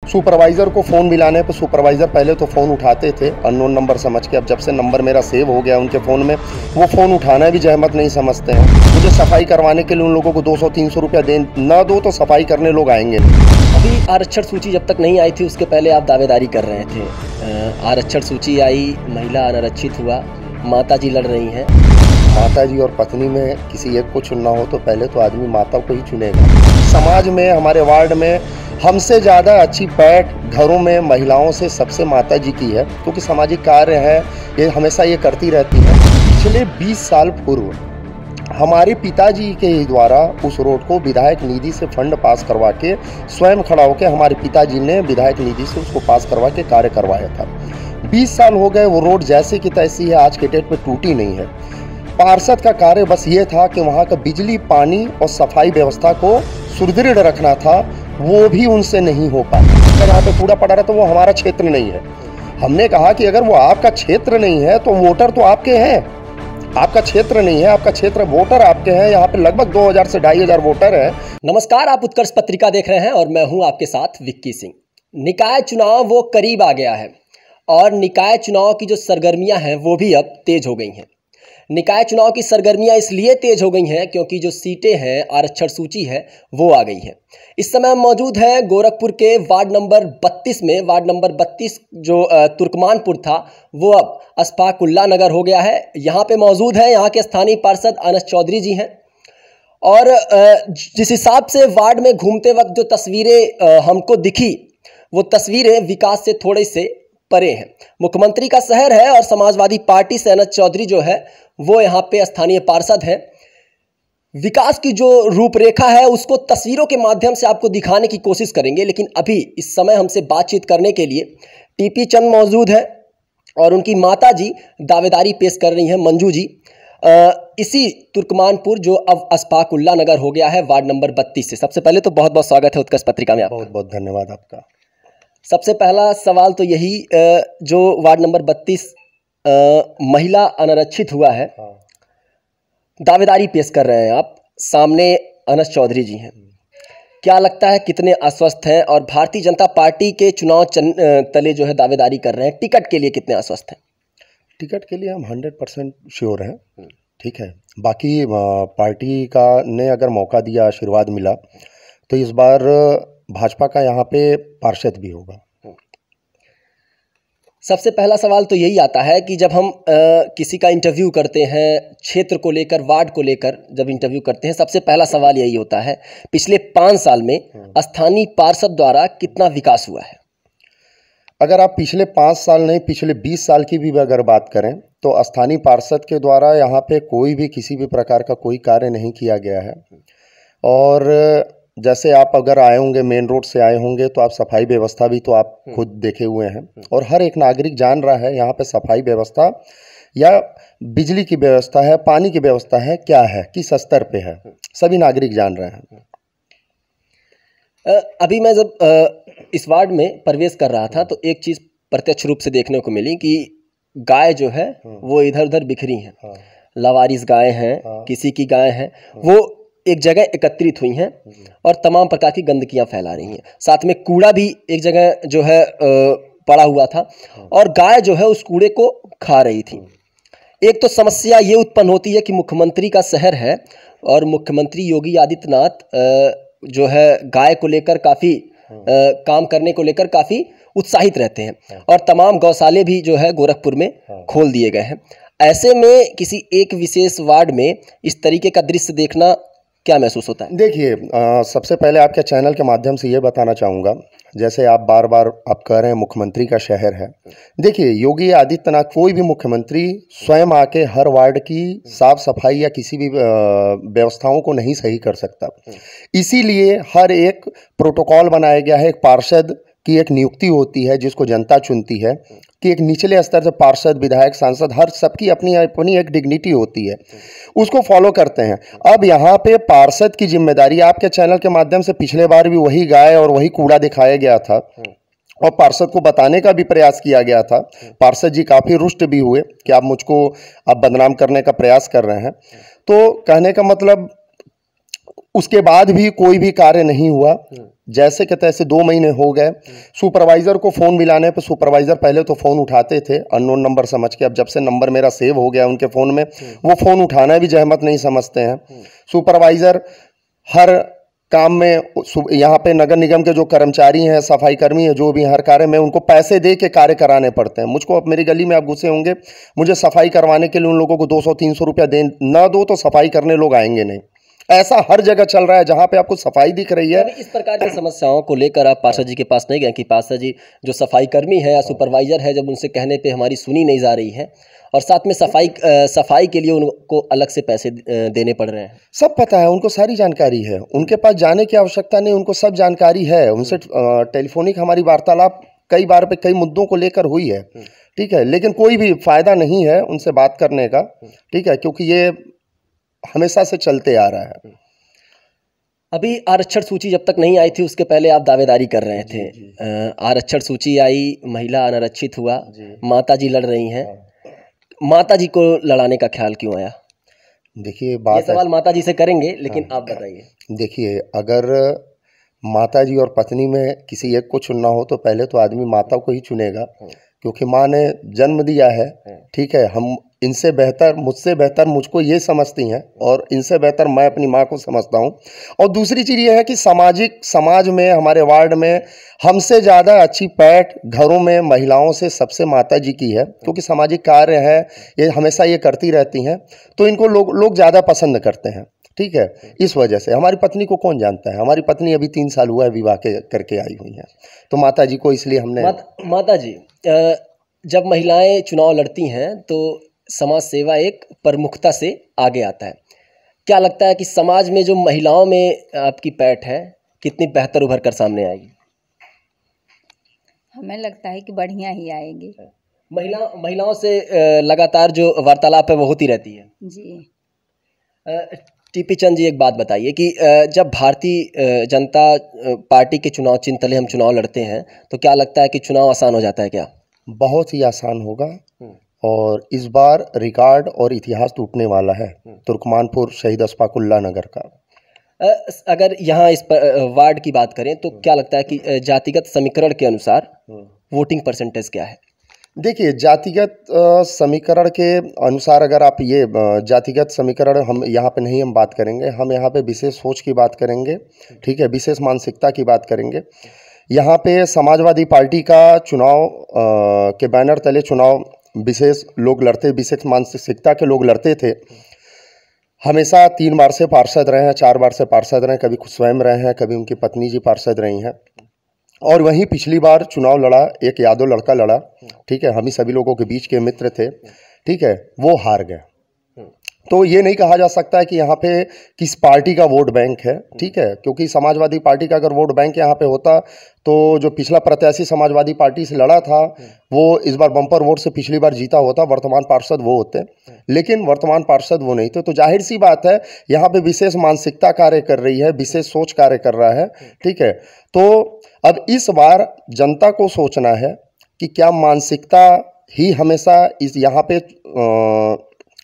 Supervisor को phone मिलाने पर सुपरवाइज़र पहले तो फ़ोन उठाते थे अननोन नंबर समझ के। अब जब से नंबर मेरा सेव हो गया उनके फ़ोन में, वो फ़ोन उठाना भी जहमत नहीं समझते हैं। मुझे सफाई करवाने के लिए उन लोगों को 200-300 रुपया दे ना दो तो सफाई करने लोग आएंगे नहीं। अभी आरक्षण सूची जब तक नहीं आई थी उसके पहले आप दावेदारी कर रहे थे। आरक्षण सूची आई, महिला अनारक्षित हुआ, माता जी लड़ रही हैं। माता जी और पत्नी में किसी एक को चुनना हो तो पहले तो आदमी माता को ही चुनेगा। समाज में, हमारे वार्ड में हमसे ज़्यादा अच्छी पैठ घरों में महिलाओं से सबसे माता जी की है, क्योंकि सामाजिक कार्य है, ये हमेशा ये करती रहती है। पिछले 20 साल पूर्व हमारे पिताजी के द्वारा उस रोड को विधायक निधि से फंड पास करवा के स्वयं खड़ा होकर हमारे पिताजी ने विधायक निधि से उसको पास करवा के कार्य करवाया था। 20 साल हो गए, वो रोड जैसे की तैसी है, आज के डेट में टूटी नहीं है। पार्षद का कार्य बस ये था कि वहाँ का बिजली, पानी और सफाई व्यवस्था को सुदृढ़ रखना था, वो भी उनसे नहीं हो पाया। अगर यहाँ पे कूड़ा पड़ा रहा तो वो हमारा क्षेत्र नहीं है। हमने कहा कि अगर वो आपका क्षेत्र नहीं है तो वोटर तो आपके हैं, आपका क्षेत्र नहीं है, आपका क्षेत्र, वोटर आपके हैं। यहाँ पे लगभग 2000 से 2500 वोटर है। नमस्कार, आप उत्कर्ष पत्रिका देख रहे हैं और मैं हूं आपके साथ विक्की सिंह। निकाय चुनाव वो करीब आ गया है और निकाय चुनाव की जो सरगर्मियां हैं वो भी अब तेज हो गई हैं। निकाय चुनाव की सरगर्मियां इसलिए तेज हो गई हैं क्योंकि जो सीटें हैं, आरक्षण सूची है, वो आ गई है। इस समय हम मौजूद हैं गोरखपुर के वार्ड नंबर 32 में। वार्ड नंबर 32 जो तुर्कमानपुर था वो अब अशफाक उल्लाह नगर हो गया है। यहाँ पे मौजूद है यहाँ के स्थानीय पार्षद अनस चौधरी जी हैं। और जिस हिसाब से वार्ड में घूमते वक्त जो तस्वीरें हमको दिखी, वो तस्वीरें विकास से थोड़े से परे हैं। मुख्यमंत्री का शहर है और समाजवादी पार्टी से अनस चौधरी जो है वो यहाँ पे स्थानीय पार्षद हैं। विकास की जो रूपरेखा है उसको तस्वीरों के माध्यम से आपको दिखाने की कोशिश करेंगे, लेकिन अभी इस समय हमसे बातचीत करने के लिए टीपी चंद मौजूद है और उनकी माता जी दावेदारी पेश कर रही हैं, मंजू जी, इसी तुर्कमानपुर जो अब अशफाक उल्लाह नगर हो गया है, वार्ड नंबर 32 से। सबसे पहले तो बहुत बहुत स्वागत है उत्कर्ष पत्रिका में आपका। बहुत बहुत धन्यवाद आपका। सबसे पहला सवाल तो यही, जो वार्ड नंबर 32 महिला अनारक्षित हुआ है, दावेदारी पेश कर रहे हैं आप, सामने अनस चौधरी जी हैं। क्या लगता है कितने आश्वस्त हैं और भारतीय जनता पार्टी के चुनाव तले जो है दावेदारी कर रहे हैं, टिकट के लिए कितने आश्वस्त हैं? टिकट के लिए हम 100% श्योर हैं। ठीक है, बाकी पार्टी का ने अगर मौका दिया, आशीर्वाद मिला तो इस बार भाजपा का यहाँ पे पार्षद भी होगा। सबसे पहला सवाल तो यही आता है कि जब हम किसी का इंटरव्यू करते हैं, क्षेत्र को लेकर, वार्ड को लेकर जब इंटरव्यू करते हैं, सबसे पहला सवाल यही होता है, पिछले 5 साल में स्थानीय पार्षद द्वारा कितना विकास हुआ है? अगर आप पिछले 5 साल नहीं, पिछले 20 साल की भी अगर बात करें तो स्थानीय पार्षद के द्वारा यहाँ पे कोई भी किसी भी प्रकार का कोई कार्य नहीं किया गया है। और जैसे आप अगर आए होंगे, मेन रोड से आए होंगे, तो आप सफाई व्यवस्था भी तो आप खुद देखे हुए हैं और हर एक नागरिक जान रहा है यहाँ पे सफाई व्यवस्था या बिजली की व्यवस्था है, पानी की व्यवस्था है, क्या है, किस स्तर पे है, सभी नागरिक जान रहे हैं। अभी मैं जब इस वार्ड में प्रवेश कर रहा था तो एक चीज़ प्रत्यक्ष रूप से देखने को मिली कि गाय जो है वो इधर उधर बिखरी हैं। लावारिस गाय हैं, किसी की गाय हैं, वो एक जगह एकत्रित हुई हैं और तमाम प्रकार की गंदगियां फैला रही हैं। साथ में कूड़ा भी एक जगह जो है पड़ा हुआ था और गाय जो है उस कूड़े को खा रही थी। एक तो समस्या ये उत्पन्न होती है कि मुख्यमंत्री का शहर है और मुख्यमंत्री योगी आदित्यनाथ जो है गाय को लेकर काफ़ी काम करने को लेकर काफ़ी उत्साहित रहते हैं और तमाम गौशाले भी जो है गोरखपुर में खोल दिए गए हैं। ऐसे में किसी एक विशेष वार्ड में इस तरीके का दृश्य देखना क्या महसूस होता है? देखिए, सबसे पहले आपके चैनल के माध्यम से ये बताना चाहूँगा, जैसे आप बार बार आप कह रहे हैं मुख्यमंत्री का शहर है। देखिए, योगी आदित्यनाथ, कोई भी मुख्यमंत्री स्वयं आके हर वार्ड की साफ सफाई या किसी भी व्यवस्थाओं को नहीं सही कर सकता। इसीलिए हर एक प्रोटोकॉल बनाया गया है। एक पार्षद की एक नियुक्ति होती है जिसको जनता चुनती है कि एक निचले स्तर से पार्षद, विधायक, सांसद, हर सबकी अपनी अपनी एक डिग्निटी होती है, उसको फॉलो करते हैं। अब यहाँ पे पार्षद की जिम्मेदारी, आपके चैनल के माध्यम से पिछले बार भी वही गाय और वही कूड़ा दिखाया गया था और पार्षद को बताने का भी प्रयास किया गया था। पार्षद जी काफ़ी रुष्ट भी हुए कि आप मुझको बदनाम करने का प्रयास कर रहे हैं। तो कहने का मतलब उसके बाद भी कोई भी कार्य नहीं हुआ। जैसे कि तैसे 2 महीने हो गए। सुपरवाइजर को फ़ोन मिलाने पे सुपरवाइजर पहले तो फ़ोन उठाते थे अननोन नंबर समझ के। अब जब से नंबर मेरा सेव हो गया उनके फ़ोन में, वो फ़ोन उठाना भी जहमत नहीं समझते हैं। सुपरवाइज़र हर काम में, यहाँ पे नगर निगम के जो कर्मचारी हैं, सफाई कर्मी हैं, जो भी हर कार्य में उनको पैसे दे के कार्य कराने पड़ते हैं। मुझको, अब मेरी गली में आप घुसे होंगे, मुझे सफाई करवाने के लिए उन लोगों को 200-300 रुपया दे ना दो तो सफाई करने लोग आएंगे नहीं। ऐसा हर जगह चल रहा है जहाँ पे आपको सफाई दिख रही है। इस प्रकार की समस्याओं को लेकर आप पार्षद जी के पास नहीं गए कि पार्षद जी, जो सफाई कर्मी है या सुपरवाइजर है, जब उनसे कहने पे हमारी सुनी नहीं जा रही है और साथ में सफाई के लिए उनको अलग से पैसे देने पड़ रहे हैं? सब पता है उनको, सारी जानकारी है, उनके पास जाने की आवश्यकता नहीं, उनको सब जानकारी है। उनसे टेलीफोनिक हमारी वार्तालाप कई बार पे कई मुद्दों को लेकर हुई है, ठीक है, लेकिन कोई भी फायदा नहीं है उनसे बात करने का, ठीक है, क्योंकि ये हमेशा से चलते आ रहा है। अभी आरक्षण सूची जब तक नहीं आई थी उसके पहले आप दावेदारी कर रहे थे। आरक्षण सूची आई, महिला अनारक्षित हुआ, माता जी लड़ रही हैं, माता जी को लड़ाने का ख्याल क्यों आया? देखिए, ये बात सवाल माता जी से करेंगे, लेकिन आप बताइए। देखिए, अगर माता जी और पत्नी में किसी एक को चुनना हो तो पहले तो आदमी माता को ही चुनेगा, क्योंकि माँ ने जन्म दिया है, ठीक है। हम इनसे बेहतर, मुझसे बेहतर मुझको ये समझती हैं और इनसे बेहतर मैं अपनी माँ को समझता हूँ। और दूसरी चीज़ ये है कि समाज में, हमारे वार्ड में हमसे ज़्यादा अच्छी पैठ घरों में महिलाओं से सबसे माता जी की है, क्योंकि सामाजिक कार्य है, ये हमेशा ये करती रहती हैं, तो इनको लोग ज़्यादा पसंद करते हैं, ठीक है। इस वजह से हमारी पत्नी को कौन जानता है, हमारी पत्नी अभी 3 साल हुआ है विवाह करके आई हुई हैं, तो माता जी को इसलिए हमने माता जी, जब महिलाएं चुनाव लड़ती हैं तो समाज सेवा एक प्रमुखता से आगे आता है। क्या लगता है कि समाज में जो महिलाओं में आपकी पैठ है कितनी बेहतर उभर कर सामने आएगी? हमें लगता है कि बढ़िया ही आएगी। महिलाओं से लगातार जो वार्तालाप है वो होती रहती है जी। टीपी चंद जी, एक बात बताइए कि जब भारतीय जनता पार्टी के चुनाव चिन्ह तले हम चुनाव लड़ते हैं तो क्या लगता है कि चुनाव आसान हो जाता है क्या? बहुत ही आसान होगा, और इस बार रिकॉर्ड और इतिहास टूटने वाला है तुर्कमानपुर शहीद अशफाकुल्लाह नगर का। अगर यहाँ इस वार्ड की बात करें तो क्या लगता है कि जातिगत समीकरण के अनुसार वोटिंग परसेंटेज क्या है? देखिए, जातिगत समीकरण के अनुसार, अगर आप ये जातिगत समीकरण हम यहाँ पे नहीं हम बात करेंगे, हम यहाँ पे विशेष सोच की बात करेंगे, ठीक है, विशेष मानसिकता की बात करेंगे। यहाँ पे समाजवादी पार्टी का चुनाव के बैनर तले चुनाव विशेष लोग लड़ते, विशेष मानसिकता के लोग लड़ते थे। हमेशा 3 बार से पार्षद रहे हैं, 4 बार से पार्षद रहे हैं, कभी खुद स्वयं रहे हैं, कभी उनकी पत्नी जी पार्षद रही हैं। और वहीं पिछली बार चुनाव लड़ा एक यादव लड़का लड़ा, ठीक है, हम ही सभी लोगों के बीच के मित्र थे, ठीक है, वो हार गए। तो ये नहीं कहा जा सकता है कि यहाँ पे किस पार्टी का वोट बैंक है, ठीक है, क्योंकि समाजवादी पार्टी का अगर वोट बैंक यहाँ पे होता तो जो पिछला प्रत्याशी समाजवादी पार्टी से लड़ा था वो इस बार बम्पर वोट से पिछली बार जीता होता, वर्तमान पार्षद वो होते, लेकिन वर्तमान पार्षद वो नहीं थे। तो जाहिर सी बात है यहाँ पे विशेष मानसिकता कार्य कर रही है, विशेष सोच कार्य कर रहा है, ठीक है। तो अब इस बार जनता को सोचना है कि क्या मानसिकता ही हमेशा इस यहाँ पे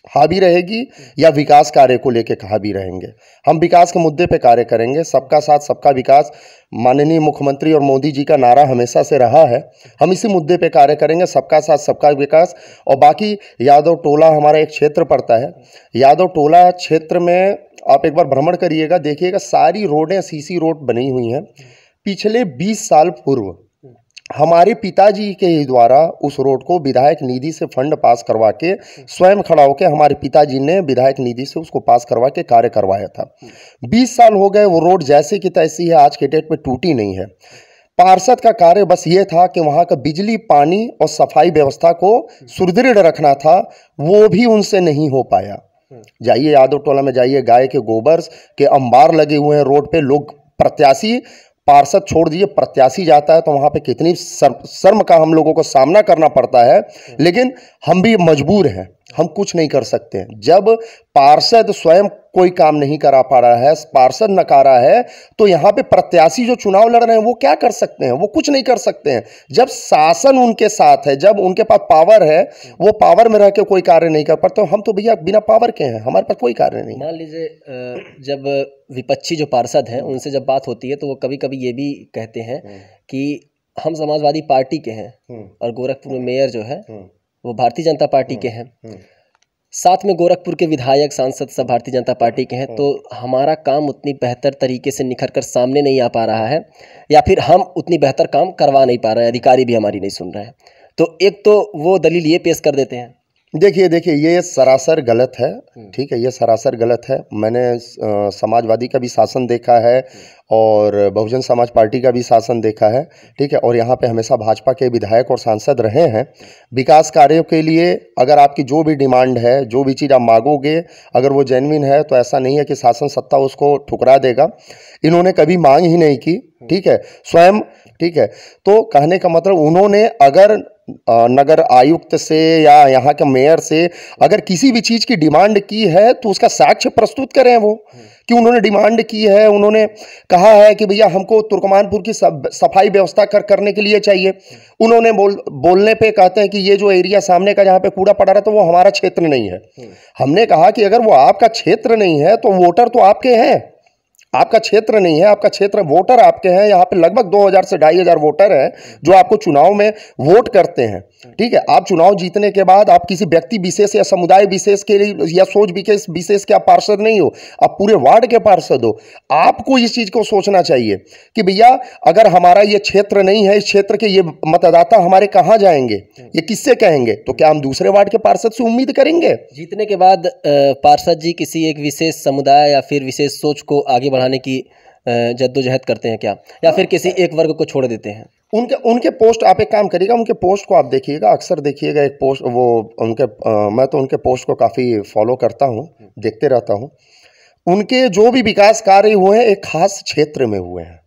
हावी रहेगी या विकास कार्य को लेकर हावी रहेंगे। हम विकास के मुद्दे पे कार्य करेंगे, सबका साथ सबका विकास माननीय मुख्यमंत्री और मोदी जी का नारा हमेशा से रहा है, हम इसी मुद्दे पे कार्य करेंगे, सबका साथ सबका विकास। और बाकी यादव टोला हमारा एक क्षेत्र पड़ता है, यादव टोला क्षेत्र में आप एक बार भ्रमण करिएगा, देखिएगा सारी रोडें सीसी रोड बनी हुई हैं। पिछले 20 साल पूर्व हमारे पिताजी के ही द्वारा उस रोड को विधायक निधि से फंड पास करवा के स्वयं खड़ा होकर हमारे पिताजी ने विधायक निधि से उसको पास करवा के कार्य करवाया था। 20 साल हो गए, वो रोड जैसे की तैसी है, आज के डेट में टूटी नहीं है। पार्षद का कार्य बस ये था कि वहाँ का बिजली, पानी और सफाई व्यवस्था को सुदृढ़ रखना था, वो भी उनसे नहीं हो पाया। जाइए यादव टोला में जाइए, गाय के गोबर के अंबार लगे हुए हैं रोड पे, लोग प्रत्याशी, पार्षद छोड़ दीजिए, प्रत्याशी जाता है तो वहाँ पे कितनी शर्म का हम लोगों को सामना करना पड़ता है, लेकिन हम भी मजबूर हैं। हम कुछ नहीं कर सकते हैं। जब पार्षद स्वयं कोई काम नहीं करा पा रहा है, पार्षद नकारा है, तो यहाँ पे प्रत्याशी जो चुनाव लड़ रहे हैं वो क्या कर सकते हैं? वो कुछ नहीं कर सकते हैं। जब शासन उनके साथ है, जब उनके पास पावर है, वो पावर में रह के कोई कार्य नहीं कर पाते। हम तो भैया बिना पावर के हैं, हमारे पास कोई कार्य नहीं। मान लीजिए जब विपक्षी जो पार्षद हैं उनसे जब बात होती है तो वो कभी कभी ये भी कहते हैं कि हम समाजवादी पार्टी के हैं और गोरखपुर में मेयर जो है वो भारतीय जनता पार्टी के हैं, साथ में गोरखपुर के विधायक सांसद सब भारतीय जनता पार्टी के हैं, तो हमारा काम उतनी बेहतर तरीके से निखर कर सामने नहीं आ पा रहा है, या फिर हम उतनी बेहतर काम करवा नहीं पा रहे हैं, अधिकारी भी हमारी नहीं सुन रहे हैं। तो एक तो वो दलील ये पेश कर देते हैं। देखिए ये सरासर गलत है। ठीक है, ये सरासर गलत है। मैंने समाजवादी का भी शासन देखा है और बहुजन समाज पार्टी का भी शासन देखा है। ठीक है, और यहाँ पे हमेशा भाजपा के विधायक और सांसद रहे हैं। विकास कार्यों के लिए अगर आपकी जो भी डिमांड है, जो भी चीज़ आप मांगोगे, अगर वो जेन्युइन है तो ऐसा नहीं है कि शासन सत्ता उसको ठुकरा देगा। इन्होंने कभी मांग ही नहीं की। ठीक है, स्वयं। ठीक है, तो कहने का मतलब उन्होंने अगर नगर आयुक्त से या यहाँ के मेयर से अगर किसी भी चीज़ की डिमांड की है तो उसका साक्ष्य प्रस्तुत करें वो कि उन्होंने डिमांड की है। उन्होंने कहा है कि भैया हमको तुर्कमानपुर की सफाई व्यवस्था करने के लिए चाहिए। उन्होंने बोलने पे कहते हैं कि ये जो एरिया सामने का जहाँ पे कूड़ा पड़ा रहा है तो वो हमारा क्षेत्र नहीं है। हमने कहा कि अगर वो आपका क्षेत्र नहीं है तो वोटर तो आपके हैं, आपका क्षेत्र नहीं है, आपका क्षेत्र, वोटर आपके हैं। यहाँ पे लगभग 2000 से 2500 वोटर हैं जो आपको चुनाव में वोट करते हैं। ठीक है, आप चुनाव जीतने के बाद आप किसी व्यक्ति विशेष या समुदाय विशेष के लिए या सोच विशेष के आप पार्षद नहीं हो, आप पूरे वार्ड के पार्षद हो। आपको इस चीज को सोचना चाहिए कि भैया अगर हमारा ये क्षेत्र नहीं है, इस क्षेत्र के ये मतदाता हमारे कहाँ जाएंगे, ये किससे कहेंगे? तो क्या हम दूसरे वार्ड के पार्षद से उम्मीद करेंगे? जीतने के बाद पार्षद जी किसी एक विशेष समुदाय या फिर विशेष सोच को आगे बढ़ाने की जद्दोजहद करते हैं क्या, या फिर किसी एक वर्ग को छोड़ देते हैं? उनके पोस्ट, आप एक काम करिएगा, उनके पोस्ट को आप देखिएगा, अक्सर देखिएगा एक पोस्ट वो उनके मैं तो उनके पोस्ट को काफ़ी फॉलो करता हूँ, देखते रहता हूँ। उनके जो भी विकास कार्य हुए हैं एक खास क्षेत्र में हुए हैं,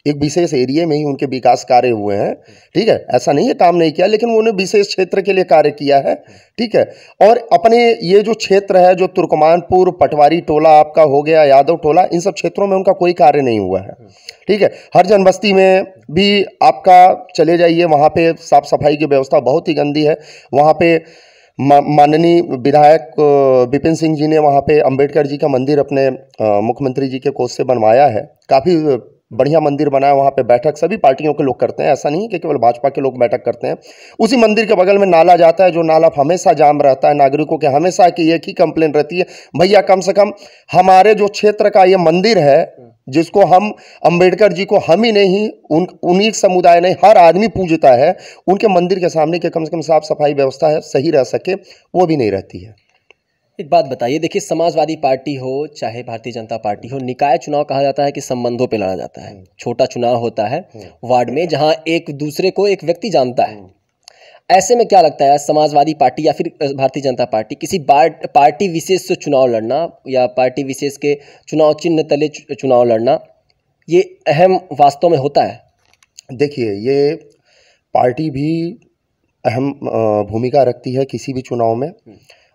एक विशेष एरिया में ही उनके विकास कार्य हुए हैं। ठीक है, ऐसा नहीं है काम नहीं किया, लेकिन उन्होंने विशेष क्षेत्र के लिए कार्य किया है। ठीक है, और अपने ये जो क्षेत्र है, जो तुर्कमानपुर, पटवारी टोला आपका हो गया, यादव टोला, इन सब क्षेत्रों में उनका कोई कार्य नहीं हुआ है। ठीक है, हरिजन बस्ती में भी आपका चले जाइए, वहाँ पे साफ सफाई की व्यवस्था बहुत ही गंदी है। वहाँ पे माननीय विधायक विपिन सिंह जी ने वहाँ पे अंबेडकर जी का मंदिर अपने मुख्यमंत्री जी के कोष से बनवाया है। काफ़ी बढ़िया मंदिर बनाया, वहाँ पे बैठक सभी पार्टियों के लोग करते हैं, ऐसा नहीं है कि केवल भाजपा के लोग बैठक करते हैं। उसी मंदिर के बगल में नाला जाता है, जो नाला हमेशा जाम रहता है, नागरिकों के हमेशा की एक ही कंप्लेन रहती है, भैया कम से कम हमारे जो क्षेत्र का ये मंदिर है, जिसको हम अंबेडकर जी को हम ही नहीं उन्हीं समुदाय ने हर आदमी पूजता है, उनके मंदिर के सामने के कम से कम साफ सफाई व्यवस्था है, सही रह सके, वो भी नहीं रहती है। एक बात बताइए, देखिए समाजवादी पार्टी हो चाहे भारतीय जनता पार्टी हो, निकाय चुनाव कहा जाता है कि संबंधों पे लड़ा जाता है। छोटा चुनाव होता है वार्ड में, जहां एक दूसरे को एक व्यक्ति जानता है। ऐसे में क्या लगता है, समाजवादी पार्टी या फिर भारतीय जनता पार्टी किसी पार्टी विशेष से चुनाव लड़ना या पार्टी विशेष के चुनाव चिन्ह तले चुनाव लड़ना, ये अहम वास्तव में होता है? देखिए, ये पार्टी भी अहम भूमिका रखती है किसी भी चुनाव में,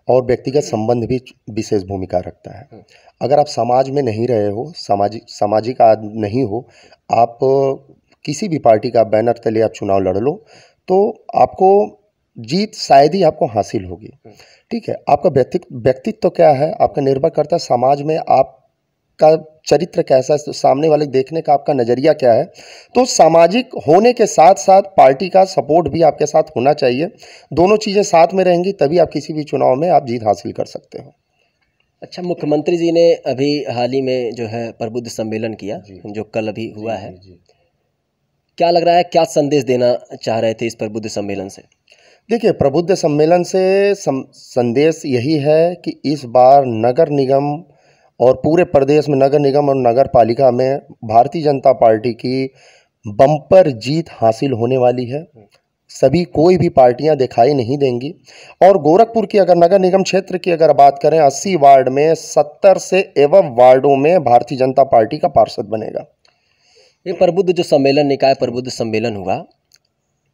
और व्यक्तिगत संबंध भी विशेष भूमिका रखता है। अगर आप समाज में नहीं रहे हो, सामाजिक नहीं हो, आप किसी भी पार्टी का बैनर तले आप चुनाव लड़ लो तो आपको जीत शायद ही आपको हासिल होगी। ठीक है, आपका व्यक्तित्व क्या है, आपका निर्भर करता है समाज में आपका चरित्र कैसा है, सामने वाले देखने का आपका नज़रिया क्या है। तो सामाजिक होने के साथ साथ पार्टी का सपोर्ट भी आपके साथ होना चाहिए। दोनों चीज़ें साथ में रहेंगी तभी आप किसी भी चुनाव में आप जीत हासिल कर सकते हो। अच्छा, मुख्यमंत्री जी ने अभी हाल ही में जो है प्रबुद्ध सम्मेलन किया, जो कल अभी हुआ है, क्या लग रहा है, क्या संदेश देना चाह रहे थे इस प्रबुद्ध सम्मेलन से? देखिए, प्रबुद्ध सम्मेलन से संदेश यही है कि इस बार नगर निगम और पूरे प्रदेश में नगर निगम और नगर पालिका में भारतीय जनता पार्टी की बम्पर जीत हासिल होने वाली है। सभी कोई भी पार्टियां दिखाई नहीं देंगी। और गोरखपुर की अगर नगर निगम क्षेत्र की अगर बात करें, 80 वार्ड में 70 से एवं वार्डों में भारतीय जनता पार्टी का पार्षद बनेगा। ये प्रबुद्ध जो सम्मेलन, निकाय प्रबुद्ध सम्मेलन हुआ,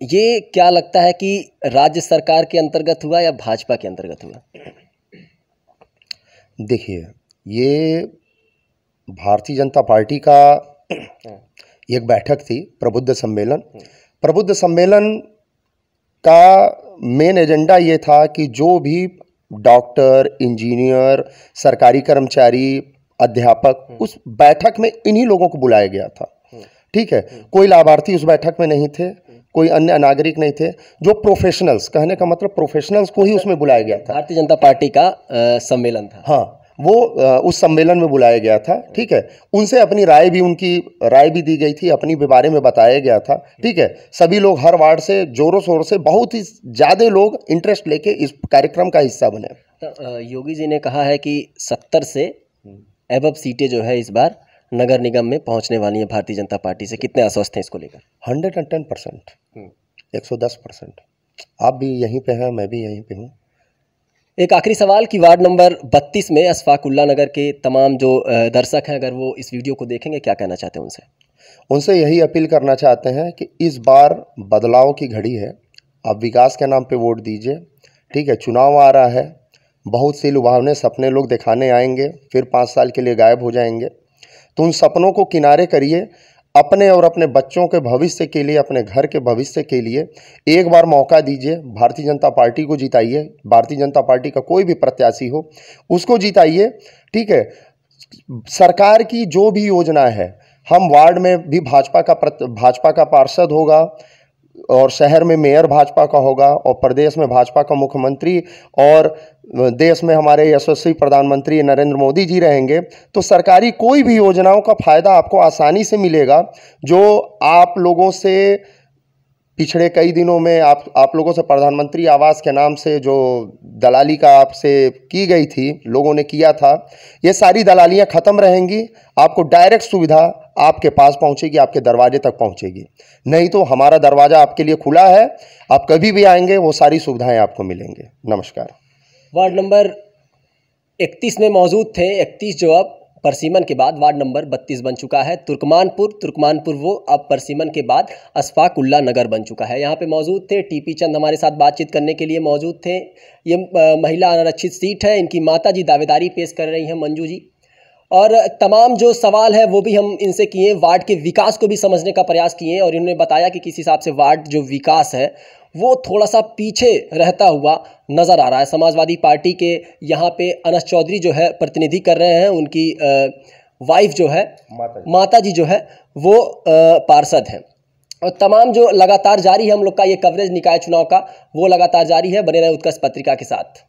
ये क्या लगता है कि राज्य सरकार के अंतर्गत हुआ या भाजपा के अंतर्गत हुआ? देखिए, ये भारतीय जनता पार्टी का एक बैठक थी, प्रबुद्ध सम्मेलन। प्रबुद्ध सम्मेलन का मेन एजेंडा ये था कि जो भी डॉक्टर, इंजीनियर, सरकारी कर्मचारी, अध्यापक, उस बैठक में इन्हीं लोगों को बुलाया गया था। ठीक है, कोई लाभार्थी उस बैठक में नहीं थे, कोई अन्य नागरिक नहीं थे। जो प्रोफेशनल्स, कहने का मतलब प्रोफेशनल्स को ही उसमें बुलाया गया था। भारतीय जनता पार्टी का सम्मेलन था। हाँ, वो उस सम्मेलन में बुलाया गया था। ठीक है, उनसे अपनी राय भी, उनकी राय भी दी गई थी, अपनी भी बारे में बताया गया था। ठीक है, सभी लोग हर वार्ड से जोरों शोर से, बहुत ही ज़्यादा लोग इंटरेस्ट लेके इस कार्यक्रम का हिस्सा बने। तो योगी जी ने कहा है कि 70 से एबव सीटें जो है इस बार नगर निगम में पहुंचने वाली हैं भारतीय जनता पार्टी से। कितने आश्वस्त हैं इसको लेकर? 110%, 110%। आप भी यहीं पे हैं, मैं भी यहीं पे हूँ। एक आखिरी सवाल कि वार्ड नंबर 32 में अशफाकुल्ला नगर के तमाम जो दर्शक हैं, अगर वो इस वीडियो को देखेंगे, क्या कहना चाहते हैं उनसे? उनसे यही अपील करना चाहते हैं कि इस बार बदलाव की घड़ी है। आप विकास के नाम पे वोट दीजिए। ठीक है, चुनाव आ रहा है, बहुत से लुभावने सपने लोग दिखाने आएंगे, फिर 5 साल के लिए गायब हो जाएंगे। तो उन सपनों को किनारे करिए, अपने और अपने बच्चों के भविष्य के लिए, अपने घर के भविष्य के लिए एक बार मौका दीजिए। भारतीय जनता पार्टी को जिताइए। भारतीय जनता पार्टी का कोई भी प्रत्याशी हो, उसको जिताइए। ठीक है, सरकार की जो भी योजना है, हम वार्ड में भी भाजपा का पार्षद होगा, और शहर में मेयर भाजपा का होगा, और प्रदेश में भाजपा का मुख्यमंत्री, और देश में हमारे यशस्वी प्रधानमंत्री नरेंद्र मोदी जी रहेंगे। तो सरकारी कोई भी योजनाओं का फ़ायदा आपको आसानी से मिलेगा। जो आप लोगों से पिछले कई दिनों में आप लोगों से प्रधानमंत्री आवास के नाम से जो दलाली का आपसे की गई थी, लोगों ने किया था, ये सारी दलालियाँ ख़त्म रहेंगी। आपको डायरेक्ट सुविधा आपके पास पहुंचेगी, आपके दरवाजे तक पहुंचेगी। नहीं तो हमारा दरवाज़ा आपके लिए खुला है, आप कभी भी आएंगे, वो सारी सुविधाएं आपको मिलेंगे। नमस्कार। वार्ड नंबर 31 में मौजूद थे। 31 जो अब परसीमन के बाद वार्ड नंबर 32 बन चुका है। तुर्कमानपुर वो अब परसीमन के बाद अशफाकुल्ला नगर बन चुका है। यहाँ पे मौजूद थे टीपी चंद, हमारे साथ बातचीत करने के लिए मौजूद थे। ये महिला अनारक्षित सीट है, इनकी माता जी दावेदारी पेश कर रही हैं, मंजू जी। और तमाम जो सवाल है वो भी हम इनसे किए, वार्ड के विकास को भी समझने का प्रयास किए, और इन्होंने बताया कि किस हिसाब से वार्ड जो विकास है वो थोड़ा सा पीछे रहता हुआ नज़र आ रहा है। समाजवादी पार्टी के यहाँ पे अनस चौधरी जो है प्रतिनिधि कर रहे हैं, उनकी वाइफ जो है माता जी जो है वो पार्षद हैं। और तमाम जो लगातार जारी है हम लोग का ये कवरेज निकाय चुनाव का, वो लगातार जारी है। बने रहे उत्कर्ष पत्रिका के साथ।